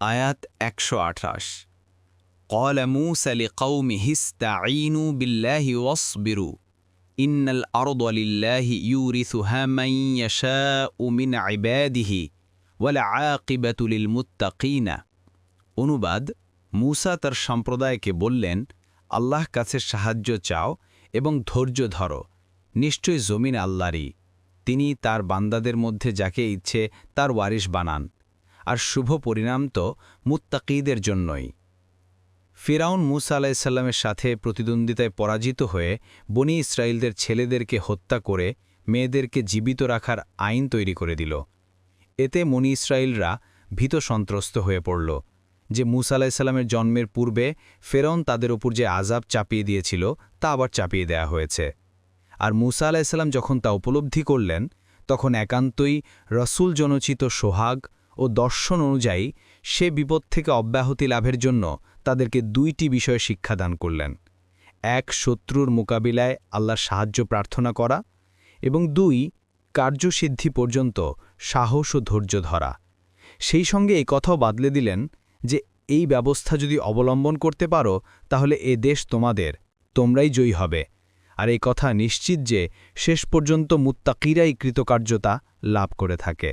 আয়াত ১২৮ قال موسى لقومه استعينوا بالله واصبروا إن الأرض لله يورثها من يشاء من عباده والعاقبة للمتقين। অনুবাদ, মূসা তার সম্প্রদায়কে বললেন, আল্লাহ কাছে সাহায্য চাও এবং ধৈর্য ধরো। নিশ্চয়ই জমিন আল্লাহরই, তিনি তার বান্দাদের মধ্যে যাকে ইচ্ছে তার ওয়ারিশ বানান, আর শুভ পরিণাম তো মুত্তাকীদের জন্যই। ফিরাউন মূসা আলাইহিসসালামের সাথে প্রতিদ্বন্দ্বিতায় পরাজিত হয়ে বনি ইসরায়েলদের ছেলেদেরকে হত্যা করে মেয়েদেরকে জীবিত রাখার আইন তৈরি করে দিল। এতে বনি ইসরায়েলরা ভীত সন্ত্রস্ত হয়ে পড়ল যে মূসা আলাইহিসসালামের জন্মের পূর্বে ফেরাউন তাদের উপর যে আযাব চাপিয়ে দিয়েছিল তা আবার চাপিয়ে দেয়া হয়েছে। আর মূসা আলাইহিসসালাম যখন তা উপলব্ধি করলেন, তখন একান্তই রসূল জনচিত সোহাগ ও দর্শন অনুযায়ী সে বিপদ থেকে অব্যাহতি লাভের জন্য তাদেরকে দুইটি বিষয়ে শিক্ষাদান করলেন: এক, শত্রুর মোকাবিলায় আল্লাহর সাহায্য প্রার্থনা করা, এবং দুই, কার্যসিদ্ধি পর্যন্ত সাহস ও ধৈর্য ধরা। সেই সঙ্গে এই কথাও বাতলে দিলেন যে এই ব্যবস্থা যদি অবলম্বন করতে পারো তাহলে এ দেশ তোমাদের, তোমরাই জয়ী হবে। আর এই কথা নিশ্চিত যে শেষ পর্যন্ত মুত্তাকীরাই কৃতকার্যতা লাভ করে থাকে।